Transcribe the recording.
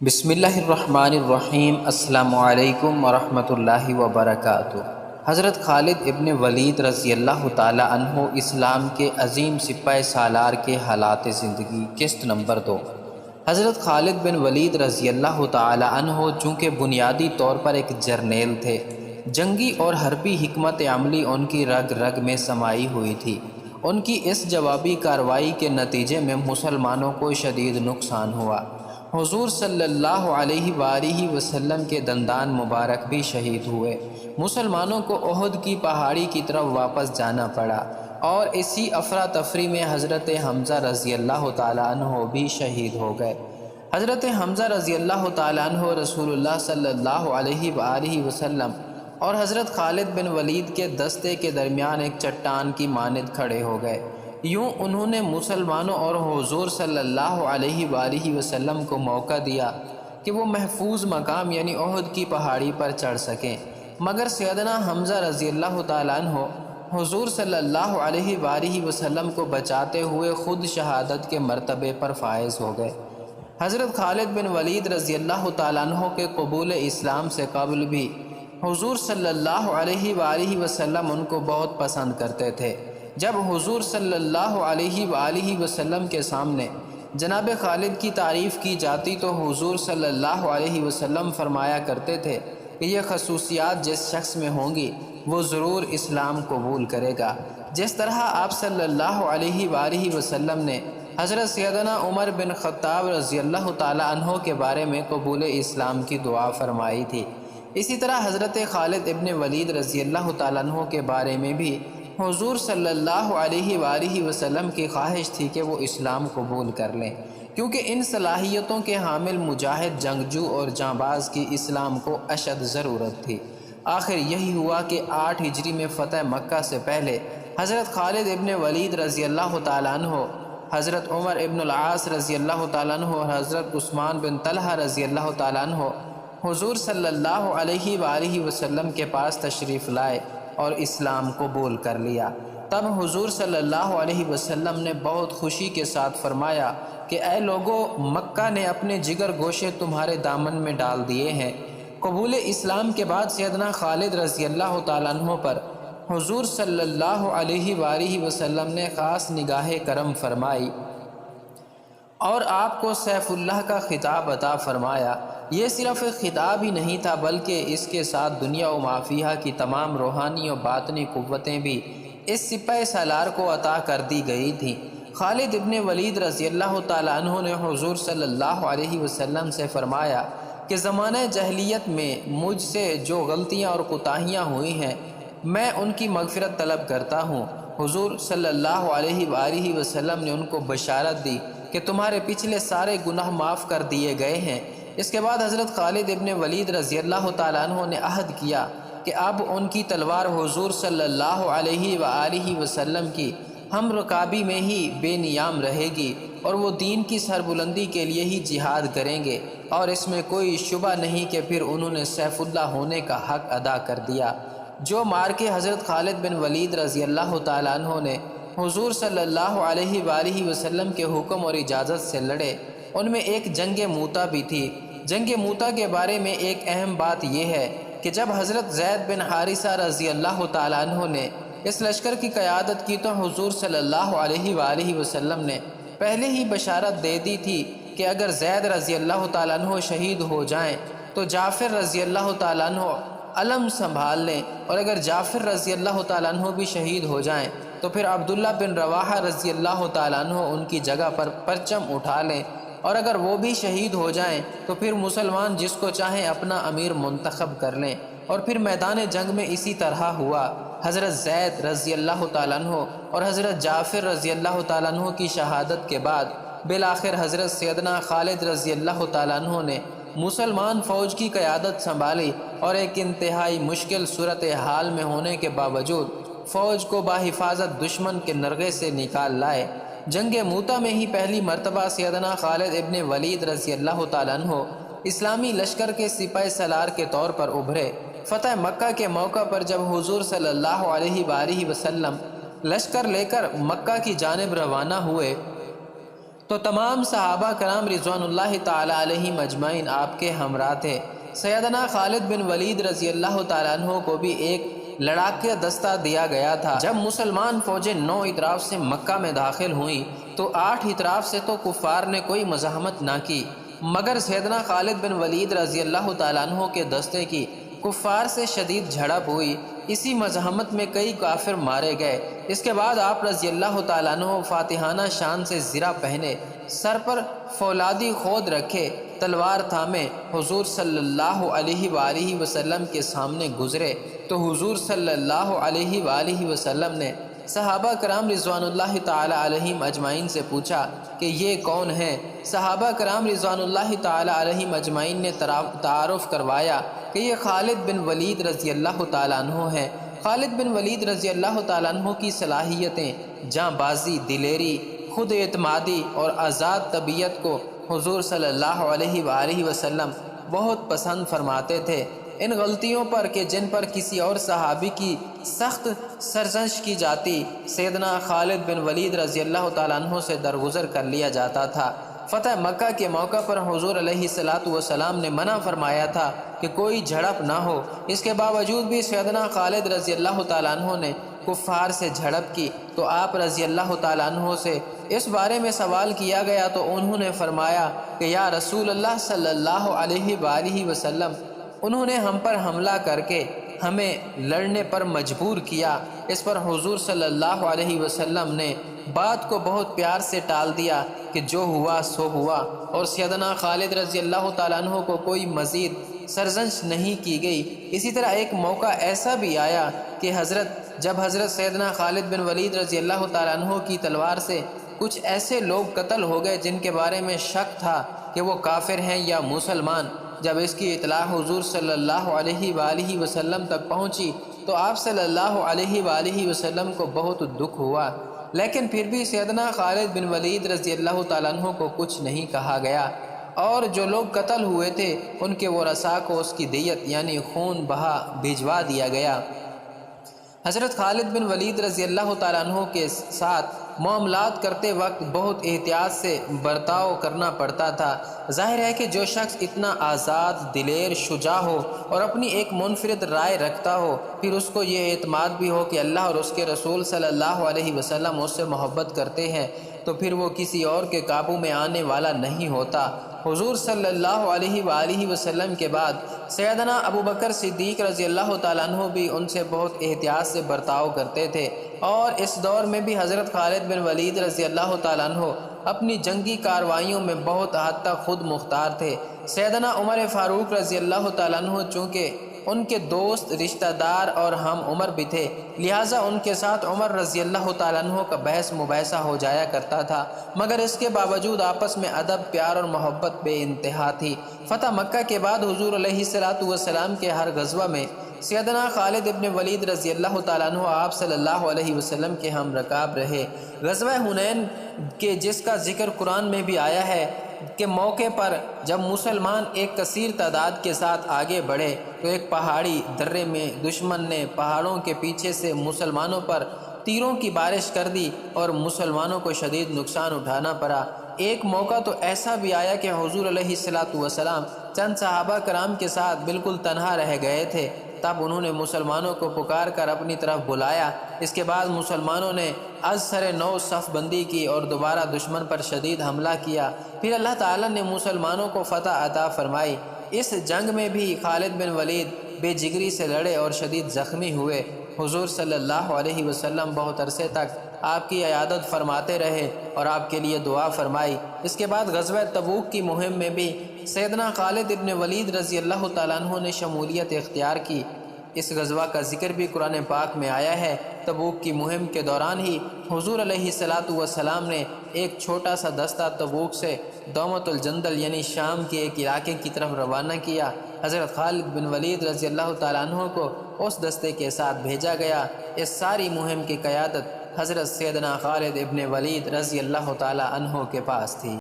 بسم اللہ الرحمن الرحیم۔ السلام علیکم ورحمۃ اللہ وبرکاتہ۔ حضرت خالد ابن ولید رضی اللہ تعالی عنہ اسلام کے عظیم سپہ سالار کے حالات زندگی، قسط نمبر 2۔ حضرت خالد بن ولید رضی اللہ تعالی عنہ چونکہ بنیادی طور پر ایک جرنیل تھے، جنگی اور حربی حکمت عملی ان کی رگ رگ میں سمائی ہوئی تھی۔ ان کی اس جوابی کارروائی کے نتیجے میں مسلمانوں کو شدید نقصان ہوا۔ حضور صلی اللہ علیہ وآلہ وسلم کے دندان مبارک بھی شہید ہوئے۔ مسلمانوں کو احد کی پہاڑی کی طرف واپس جانا پڑا، اور اسی افراتفری میں حضرت حمزہ رضی اللہ تعالیٰ عنہ بھی شہید ہو گئے۔ حضرت حمزہ رضی اللہ تعالیٰ عنہ رسول اللہ صلی اللہ علیہ وآلہ وسلم اور حضرت خالد بن ولید کے دستے کے درمیان ایک چٹان کی مانند کھڑے ہو گئے۔ یوں انہوں نے مسلمانوں اور حضور صلی اللہ علیہ وآلہ وسلم کو موقع دیا کہ وہ محفوظ مقام یعنی احد کی پہاڑی پر چڑھ سکیں، مگر سیدنا حمزہ رضی اللہ تعالیٰ عنہ حضور صلی اللہ علیہ وآلہ وسلم کو بچاتے ہوئے خود شہادت کے مرتبے پر فائز ہو گئے۔ حضرت خالد بن ولید رضی اللہ تعالیٰ عنہ کے قبول اسلام سے قبل بھی حضور صلی اللہ علیہ وآلہ وسلم ان کو بہت پسند کرتے تھے۔ جب حضور صلی اللہ علیہ وآلہ وسلم کے سامنے جناب خالد کی تعریف کی جاتی تو حضور صلی اللہ علیہ وسلم فرمایا کرتے تھے کہ یہ خصوصیات جس شخص میں ہوں گی وہ ضرور اسلام قبول کرے گا۔ جس طرح آپ صلی اللہ علیہ وآلہ وسلم نے حضرت سیدنا عمر بن خطاب رضی اللہ تعالی عنہ کے بارے میں قبول اسلام کی دعا فرمائی تھی، اسی طرح حضرت خالد ابن ولید رضی اللہ تعالیٰ عنہ کے بارے میں بھی حضور صلی اللہ علیہ وآلہ وسلم کی خواہش تھی کہ وہ اسلام قبول کر لیں، کیونکہ ان صلاحیتوں کے حامل مجاہد، جنگجو اور جانباز کی اسلام کو اشد ضرورت تھی۔ آخر یہی ہوا کہ 8 ہجری میں فتح مکہ سے پہلے حضرت خالد ابن ولید رضی اللہ تعالیٰ عنہ، حضرت عمر ابن العاص رضی اللہ تعالیٰ عنہ اور حضرت عثمان بن طلحہ رضی اللہ تعالیٰ عنہ حضور صلی اللہ علیہ وآلہ وسلم کے پاس تشریف لائے اور اسلام قبول کر لیا۔ تب حضور صلی اللہ علیہ وسلم نے بہت خوشی کے ساتھ فرمایا کہ اے لوگو، مکہ نے اپنے جگر گوشے تمہارے دامن میں ڈال دیے ہیں۔ قبول اسلام کے بعد سیدنا خالد رضی اللہ تعالیٰ عنہ پر حضور صلی اللہ علیہ وآلہ وسلم نے خاص نگاہ کرم فرمائی اور آپ کو سیف اللہ کا خطاب عطا فرمایا۔ یہ صرف ایک خطاب ہی نہیں تھا، بلکہ اس کے ساتھ دنیا و ما فیہا کی تمام روحانی و باطنی قوتیں بھی اس سپہ سالار کو عطا کر دی گئی تھیں۔ خالد ابن ولید رضی اللہ تعالیٰ عنہ نے حضور صلی اللہ علیہ وسلم سے فرمایا کہ زمانہ جاہلیت میں مجھ سے جو غلطیاں اور کوتاہیاں ہوئی ہیں میں ان کی مغفرت طلب کرتا ہوں۔ حضور صلی اللہ علیہ وآلہ وسلم نے ان کو بشارت دی کہ تمہارے پچھلے سارے گناہ معاف کر دیے گئے ہیں۔ اس کے بعد حضرت خالد ابن ولید رضی اللہ تعالیٰ عنہ نے عہد کیا کہ اب ان کی تلوار حضور صلی اللہ علیہ وآلہ وسلم کی ہم رکابی میں ہی بے نیام رہے گی، اور وہ دین کی سربلندی کے لیے ہی جہاد کریں گے، اور اس میں کوئی شبہ نہیں کہ پھر انہوں نے سیف اللہ ہونے کا حق ادا کر دیا۔ جو مارکے حضرت خالد بن ولید رضی اللہ تعالیٰ عنہ نے حضور صلی اللہ علیہ وآلہ وسلم کے حکم اور اجازت سے لڑے، ان میں ایک جنگ موتا بھی تھی۔ جنگ موتا کے بارے میں ایک اہم بات یہ ہے کہ جب حضرت زید بن حارثہ رضی اللہ تعالیٰ عنہ نے اس لشکر کی قیادت کی تو حضور صلی اللہ علیہ وآلہ وسلم نے پہلے ہی بشارت دے دی تھی کہ اگر زید رضی اللہ تعالیٰ عنہ شہید ہو جائیں تو جعفر رضی اللہ تعالیٰ عنہ علم سنبھال لیں، اور اگر جعفر رضی اللہ تعالیٰ عنہ بھی شہید ہو جائیں تو پھر عبداللہ بن رواحہ رضی اللہ تعالیٰ عنہ ان کی جگہ پر پرچم اٹھا لیں، اور اگر وہ بھی شہید ہو جائیں تو پھر مسلمان جس کو چاہیں اپنا امیر منتخب کر لیں۔ اور پھر میدان جنگ میں اسی طرح ہوا۔ حضرت زید رضی اللہ تعالیٰ عنہ اور حضرت جعفر رضی اللہ تعالیٰ عنہ کی شہادت کے بعد بالآخر حضرت سیدنا خالد رضی اللہ تعالیٰ عنہ نے مسلمان فوج کی قیادت سنبھالی، اور ایک انتہائی مشکل صورتحال میں ہونے کے باوجود فوج کو بحفاظت دشمن کے نرغے سے نکال لائے۔ جنگ موتا میں ہی پہلی مرتبہ سیدنا خالد ابن ولید رضی اللہ تعالیٰ عنہ اسلامی لشکر کے سپہ سالار کے طور پر ابھرے۔ فتح مکہ کے موقع پر جب حضور صلی اللہ علیہ وآلہ وسلم لشکر لے کر مکہ کی جانب روانہ ہوئے تو تمام صحابہ کرام رضوان اللہ تعالیٰ علیہم اجمعین آپ کے ہمراہ تھے۔ سیدنا خالد بن ولید رضی اللہ تعالیٰ عنہ کو بھی ایک لڑاکا دستہ دیا گیا تھا۔ جب مسلمان فوجیں 9 اطراف سے مکہ میں داخل ہوئیں تو 8 اطراف سے تو کفار نے کوئی مزاحمت نہ کی، مگر سیدنا خالد بن ولید رضی اللہ تعالیٰ عنہ کے دستے کی کفار سے شدید جھڑپ ہوئی۔ اسی مزاحمت میں کئی کافر مارے گئے۔ اس کے بعد آپ رضی اللہ تعالیٰ عنہ فاتحانہ شان سے زرہ پہنے، سر پر فولادی خود رکھے، تلوار تھامے حضور صلی اللہ علیہ وآلہ وسلم کے سامنے گزرے تو حضور صلی اللہ علیہ وآلہ وسلم نے صحابہ کرام رضوان اللہ تعالیٰ علیہم اجمعین سے پوچھا کہ یہ کون ہیں؟ صحابہ کرام رضوان اللہ تعالیٰ علیہم اجمعین نے تعارف کروایا کہ یہ خالد بن ولید رضی اللہ تعالیٰ عنہ ہیں۔ خالد بن ولید رضی اللہ تعالیٰ عنہ کی صلاحیتیں جاں بازی، دلیری، خود اعتمادی اور آزاد طبیعت کو حضور صلی اللہ علیہ وآلہ وسلم بہت پسند فرماتے تھے۔ ان غلطیوں پر کہ جن پر کسی اور صحابی کی سخت سرزنش کی جاتی، سیدنا خالد بن ولید رضی اللہ تعالیٰ عنہ سے درگزر کر لیا جاتا تھا۔ فتح مکہ کے موقع پر حضور علیہ السلام نے منع فرمایا تھا کہ کوئی جھڑپ نہ ہو، اس کے باوجود بھی سیدنا خالد رضی اللہ تعالیٰ عنہ نے کفار سے جھڑپ کی تو آپ رضی اللہ تعالیٰ عنہ سے اس بارے میں سوال کیا گیا تو انہوں نے فرمایا کہ یا رسول اللہ صلی اللہ علیہ وآلہ وسلم، انہوں نے ہم پر حملہ کر کے ہمیں لڑنے پر مجبور کیا۔ اس پر حضور صلی اللہ علیہ وسلم نے بات کو بہت پیار سے ٹال دیا کہ جو ہوا سو ہوا، اور سیدنا خالد رضی اللہ تعالیٰ عنہ کو کوئی مزید سرزنش نہیں کی گئی۔ اسی طرح ایک موقع ایسا بھی آیا کہ جب حضرت سیدنا خالد بن ولید رضی اللہ تعالیٰ عنہ کی تلوار سے کچھ ایسے لوگ قتل ہو گئے جن کے بارے میں شک تھا کہ وہ کافر ہیں یا مسلمان۔ جب اس کی اطلاع حضور صلی اللہ علیہ وآلہ وسلم تک پہنچی تو آپ صلی اللہ علیہ وآلہ وسلم کو بہت دکھ ہوا، لیکن پھر بھی سیدنا خالد بن ولید رضی اللہ تعالیٰ عنہ کو کچھ نہیں کہا گیا، اور جو لوگ قتل ہوئے تھے ان کے ورثاء کو اس کی دیت یعنی خون بہا بھجوا دیا گیا۔ حضرت خالد بن ولید رضی اللہ تعالیٰ عنہ کے ساتھ معاملات کرتے وقت بہت احتیاط سے برتاؤ کرنا پڑتا تھا۔ ظاہر ہے کہ جو شخص اتنا آزاد، دلیر، شجاع ہو اور اپنی ایک منفرد رائے رکھتا ہو، پھر اس کو یہ اعتماد بھی ہو کہ اللہ اور اس کے رسول صلی اللہ علیہ وسلم اس سے محبت کرتے ہیں، تو پھر وہ کسی اور کے قابو میں آنے والا نہیں ہوتا۔ حضور صلی اللہ علیہ وآلہ وسلم کے بعد سیدنا ابو بکر صدیق رضی اللہ تعالیٰ عنہ بھی ان سے بہت احتیاط سے برتاؤ کرتے تھے، اور اس دور میں بھی حضرت خالد بن ولید رضی اللہ تعالیٰ عنہ اپنی جنگی کارروائیوں میں بہت حد تک خود مختار تھے۔ سیدنا عمر فاروق رضی اللہ تعالیٰ عنہ چونکہ ان کے دوست، رشتہ دار اور ہم عمر بھی تھے، لہٰذا ان کے ساتھ عمر رضی اللہ تعالیٰ عنہ کا بحث مباحثہ ہو جایا کرتا تھا، مگر اس کے باوجود آپس میں ادب، پیار اور محبت بے انتہا تھی۔ فتح مکہ کے بعد حضور علیہ السلام کے ہر غزوہ میں سیدنا خالد ابن ولید رضی اللہ تعالیٰ عنہ آپ صلی اللہ علیہ وسلم کے ہم رکاب رہے۔ غزوہ حنین کے جس کا ذکر قرآن میں بھی آیا ہے کہ موقع پر جب مسلمان ایک کثیر تعداد کے ساتھ آگے بڑھے تو ایک پہاڑی درے میں دشمن نے پہاڑوں کے پیچھے سے مسلمانوں پر تیروں کی بارش کر دی اور مسلمانوں کو شدید نقصان اٹھانا پڑا۔ ایک موقع تو ایسا بھی آیا کہ حضور علیہ السلام چند صحابہ کرام کے ساتھ بالکل تنہا رہ گئے تھے، تب انہوں نے مسلمانوں کو پکار کر اپنی طرف بلایا۔ اس کے بعد مسلمانوں نے از سر نو صف بندی کی اور دوبارہ دشمن پر شدید حملہ کیا، پھر اللہ تعالیٰ نے مسلمانوں کو فتح عطا فرمائی۔ اس جنگ میں بھی خالد بن ولید بے جگری سے لڑے اور شدید زخمی ہوئے۔ حضور صلی اللہ علیہ وسلم بہت عرصے تک آپ کی عیادت فرماتے رہے اور آپ کے لیے دعا فرمائی۔ اس کے بعد غزوہ تبوک کی مہم میں بھی سیدنا خالد ابن ولید رضی اللہ تعالیٰ عنہ نے شمولیت اختیار کی۔ اس غزوہ کا ذکر بھی قرآن پاک میں آیا ہے۔ تبوک کی مہم کے دوران ہی حضور علیہ السلام نے ایک چھوٹا سا دستہ تبوک سے دومت الجندل یعنی شام کے ایک علاقے کی طرف روانہ کیا۔ حضرت خالد بن ولید رضی اللہ تعالیٰ عنہ کو اس دستے کے ساتھ بھیجا گیا۔ اس ساری مہم کی قیادت حضرت سیدنا خالد ابن ولید رضی اللہ تعالیٰ عنہ کے پاس تھی۔